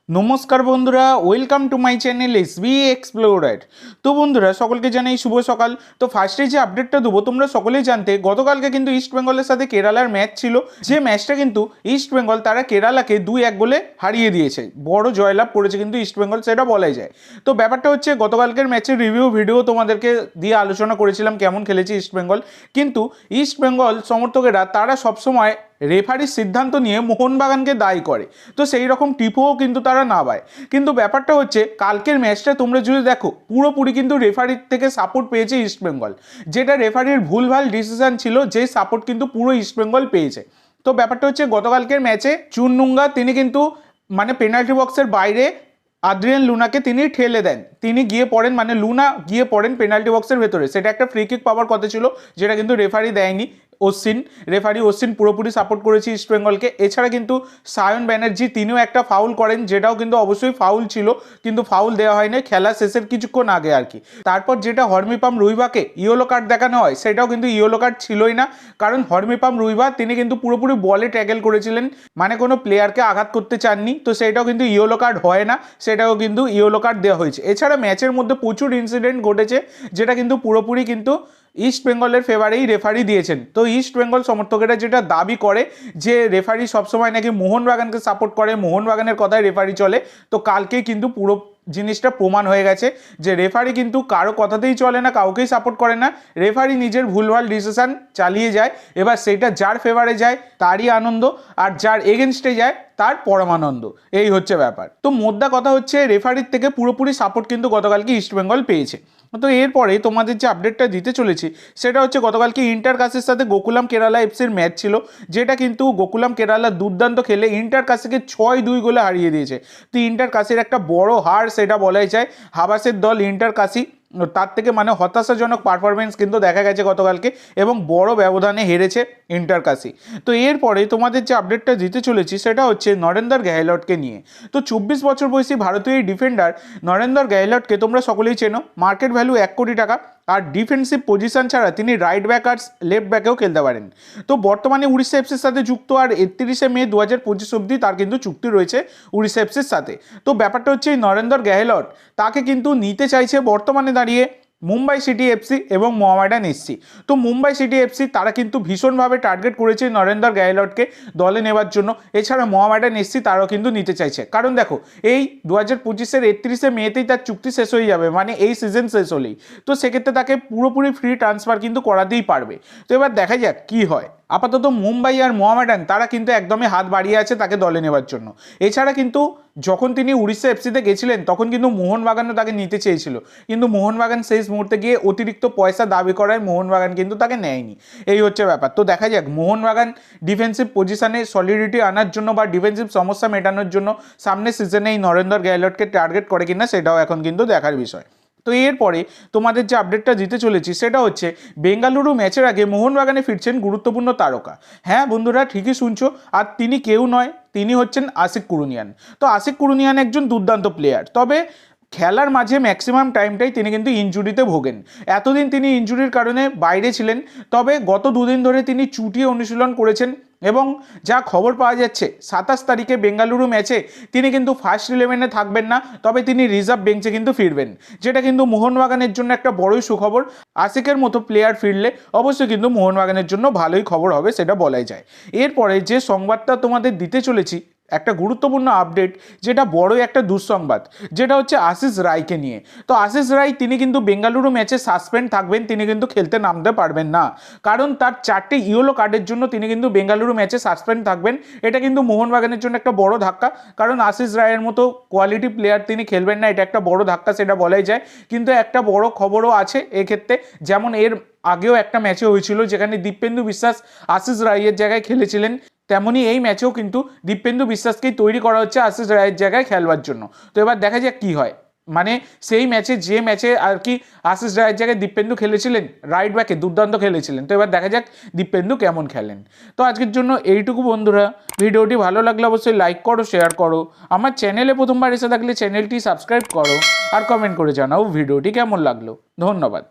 নমস্কার বন্ধুরা, welcome to my channel SB explorer. তো বন্ধুরা, সকলকে জানাই শুভ সকাল। তো ফার্স্টে যে আপডেটটা দেবো, তোমরা সকলেই জানতে গতকালকে কিন্তু ইস্ট বেঙ্গলের সাথে কেরালার ম্যাচ ছিল, যে ম্যাচটা কিন্তু ইস্ট বেঙ্গল তারা কেরালাকে 2-1 গোলে হারিয়ে দিয়েছে। বড় জয়লাভ করেছে কিন্তু ইস্ট বেঙ্গল, সেটা বলাই যায়। তো ব্যাপারটা হচ্ছে, গতকালকের ম্যাচের রিভিউ ভিডিও তোমাদেরকে দিয়ে আলোচনা করেছিলাম কেমন খেলেছে ইস্ট বেঙ্গল। কিন্তু ইস্ট বেঙ্গল সমর্থকেরা তারা সবসময় রেফারির সিদ্ধান্ত নিয়ে মোহনবাগানকে দায়ী করে, তো সেই রকম টিপও কিন্তু তারা না পায়। কিন্তু ব্যাপারটা হচ্ছে, কালকের ম্যাচটা তোমরা যদি দেখো, পুরোপুরি কিন্তু রেফারির থেকে সাপোর্ট পেয়েছে ইস্ট বেঙ্গল। যেটা রেফারির ভুলভাল ডিসিশন ছিল, যে সাপোর্ট কিন্তু পুরো ইস্ট বেঙ্গল পেয়েছে। তো ব্যাপারটা হচ্ছে, গতকালকের ম্যাচে চুননুঙ্গা তিনি কিন্তু পেনাল্টি বক্সের বাইরে আদ্রিয়ান লুনাকে তিনি ঠেলে দেন, তিনি গিয়ে পড়েন, লুনা গিয়ে পড়েন পেনাল্টি বক্সের ভেতরে। সেটা একটা ফ্রি কিক পাওয়ার কথা ছিল, যেটা কিন্তু রেফারি দেয়নি। রেফারি অশ্বিন পুরোপুরি সাপোর্ট করেছে ইস্ট বেঙ্গলকে। এছাড়া কিন্তু সায়ন ব্যানার্জি তিনিও একটা ফাউল করেন, যেটাও কিন্তু অবশ্যই ফাউল ছিল, কিন্তু ফাউল দেওয়া হয়নি খেলা শেষের কিছুক্ষণ আগে আর কি। তারপর যেটা হরমিপাম রুইবাকে ইয়েলো কার্ড দেখানো হয়, সেটাও কিন্তু ইয়েলো কার্ড ছিলই না, কারণ হরমিপাম রুইবা তিনি কিন্তু পুরোপুরি বলে ট্যাকেল করেছিলেন, কোনো প্লেয়ারকে আঘাত করতে চাননি। তো সেটাও কিন্তু ইয়েলো কার্ড হয় না, সেটাও কিন্তু ইয়েলো কার্ড দেওয়া হয়েছে। এছাড়া ম্যাচের মধ্যে প্রচুর ইনসিডেন্ট ঘটেছে, যেটা কিন্তু পুরোপুরি কিন্তু ইস্ট বেঙ্গলের ফেভারেই রেফারি দিয়েছেন। তো ইস্ট বেঙ্গল সমর্থকেরা যেটা দাবি করে, যে রেফারি সবসময় নাকি মোহনবাগানকে সাপোর্ট করে, মোহনবাগানের কথায় রেফারি চলে। তো কালকে কিন্তু পুরো জিনিসটা প্রমাণ হয়ে গেছে, যে রেফারি কিন্তু কারো কথাতেই চলে না, কাউকেই সাপোর্ট করে না। রেফারি নিজের ভুলভাল ডিসিশন চালিয়ে যায়। এবার সেটা যার ফেভারে যায় তারই আনন্দ, আর যার এগেনস্টে যায় তার পরমানন্দ। এই হচ্ছে ব্যাপার। তো মোদ্দা কথা হচ্ছে, রেফারির থেকে পুরোপুরি সাপোর্ট কিন্তু গতকালকে ইস্ট বেঙ্গল পেয়েছে। তো এরপরে তোমাদের যে আপডেটটা দিতে চলেছি, সেটা হচ্ছে, গতকালকে ইন্টার কাসের সাথে গোকুলাম কেরালা এফসির ম্যাচ ছিল, যেটা কিন্তু গোকুলাম কেরালা দুর্দান্ত খেলে ইন্টার কাসিকে 6-2 গোলে হারিয়ে দিয়েছে। তো ইন্টার কাসির একটা বড় হার সেটা বলাই যায়। হাবাসের দল ইন্টার কাসি, তার থেকে হতাশাজনক পারফরমেন্স কিন্তু দেখা গেছে গতকালকে, এবং বড় ব্যবধানে হেরেছে ইন্টার কাসি। তো এরপরে তোমাদের যে আপডেটটা দিতে চলেছি, সেটা হচ্ছে নরেন্দর গেহলটকে নিয়ে। তো 24 বছর বয়সী ভারতীয় এই ডিফেন্ডার নরেন্দর গেহলটকে তোমরা সকলেই চেনো। মার্কেট ভ্যালু 1 কোটি টাকা, আর ডিফেন্সিভ পজিশন ছাড়া তিনি রাইট ব্যাক আর লেফট ব্যাকেও খেলতে পারেন। তো বর্তমানে উড়িষ্যা এফসির সাথে যুক্ত, আর 31শে মে 2025 অবধি তার কিন্তু চুক্তি রয়েছে উড়িষ্যা এফসির সাথে। তো ব্যাপারটা হচ্ছে, এই নরেন্দর গেহলট তাকে কিন্তু নিতে চাইছে বর্তমানে দাঁড়িয়ে মুম্বাই সিটি এফসি এবং মোহামেডান এসসি। তো মুম্বাই সিটি এফসি তারা কিন্তু ভীষণভাবে টার্গেট করেছে নরেন্দর গেহলটকে দলে নেওয়ার জন্য। এছাড়া মোহামেডান এসসি তারাও কিন্তু নিতে চাইছে, কারণ দেখো, এই 2025-এর 31শে মেতেই তার চুক্তি শেষ হয়ে যাবে, এই সিজন শেষ হলেই। তো সেক্ষেত্রে তাকে পুরোপুরি ফ্রি ট্রান্সফার কিন্তু করাতেই পারবে। তো এবার দেখা যাক কি হয়। আপাতত মুম্বাই আর মোহামেডান তারা কিন্তু একদমই হাত বাড়িয়ে আছে তাকে দলে নেওয়ার জন্য। এছাড়া কিন্তু যখন তিনি উড়িষ্যা এফসিতে গেছিলেন, তখন কিন্তু মোহনবাগানও তাকে নিতে চেয়েছিল, কিন্তু মোহনবাগান শেষ মুহূর্তে গিয়ে অতিরিক্ত পয়সা দাবি করায় মোহনবাগান কিন্তু তাকে নেয়নি। এই হচ্ছে ব্যাপার। তো দেখা যাক মোহনবাগান ডিফেন্সিভ পজিশনে সলিডিটি আনার জন্য বা ডিফেন্সিভ সমস্যা মেটানোর জন্য সামনের সিজনে এই নরেন্দর গেহলটকে টার্গেট করে কিনা, সেটাও এখন কিন্তু দেখার বিষয়। তো এরপরে তোমাদের যে আপডেটটা দিতে চলেছি, সেটা হচ্ছে, বেঙ্গালুরু ম্যাচের আগে মোহনবাগানে ফিরছেন গুরুত্বপূর্ণ তারকা। হ্যাঁ বন্ধুরা, ঠিকই শুনছো, আর তিনি কেউ নয়, তিনি হচ্ছেন আশিক কুরুনিয়ান। তো আশিক কুরুনিয়ান একজন দুর্দান্ত প্লেয়ার, তবে খেলার মাঝে ম্যাক্সিমাম টাইমটাই তিনি কিন্তু ইনজুরিতে ভোগেন। এতদিন তিনি ইনজুরির কারণে বাইরে ছিলেন, তবে গত 2 দিন ধরে তিনি চুটিয়ে অনুশীলন করেছেন, এবং যা খবর পাওয়া যাচ্ছে 27 তারিখে বেঙ্গালুরু ম্যাচে তিনি কিন্তু ফার্স্ট 11-এ থাকবেন না, তবে তিনি রিজার্ভ বেঞ্চে কিন্তু ফিরবেন, যেটা কিন্তু মোহনবাগানের জন্য একটা বড়ই সুখবর। আশিকের মতো প্লেয়ার ফিরলে অবশ্যই কিন্তু মোহনবাগানের জন্য ভালোই খবর হবে, সেটা বলাই যায়। এরপরে যে সংবাদটা তোমাদের দিতে চলেছি, একটা গুরুত্বপূর্ণ আপডেট, যেটা বড়ই একটা দুঃসংবাদ, যেটা হচ্ছে আশিস রায়কে নিয়ে। তো আশিস রায় তিনি কিন্তু বেঙ্গালুরু ম্যাচে সাসপেন্ড থাকবেন, তিনি কিন্তু খেলতে নামতে পারবেন না, কারণ তার 4টে ইয়েলো কার্ডের জন্য তিনি কিন্তু বেঙ্গালুরু ম্যাচে সাসপেন্ড থাকবেন। এটা কিন্তু মোহনবাগানের জন্য একটা বড় ধাক্কা, কারণ আশিস রায়ের মতো কোয়ালিটি প্লেয়ার তিনি খেলবেন না, এটা একটা বড় ধাক্কা, সেটা বলাই যায়। কিন্তু একটা বড় খবরও আছে এক্ষেত্রে, যেমন এর আগেও একটা ম্যাচে হয়েছিল, যেখানে দীপেন্দু বিশ্বাস আশিস রায়ের জায়গায় খেলেছিলেন, তেমনি এই ম্যাচেও কিন্তু দীপেন্দু বিশ্বাসকেই তৈরি করা হচ্ছে আশিস রায়ের জায়গায় খেলবার জন্য। তো এবার দেখা যাক কী হয়। সেই ম্যাচে, যে ম্যাচে আর কি আশিস রায়ের জায়গায় দীপেন্দু খেলেছিলেন, রাইট ব্যাকে দুর্দান্ত খেলেছিলেন। তো এবার দেখা যাক দীপেন্দু কেমন খেলেন। তো আজকের জন্য এইটুকু বন্ধুরা। ভিডিওটি ভালো লাগলে অবশ্যই লাইক করো, শেয়ার করো, আমার চ্যানেলে প্রথমবার এসে থাকলে চ্যানেলটি সাবস্ক্রাইব করো, আর কমেন্ট করে জানাও ভিডিওটি কেমন লাগলো। ধন্যবাদ।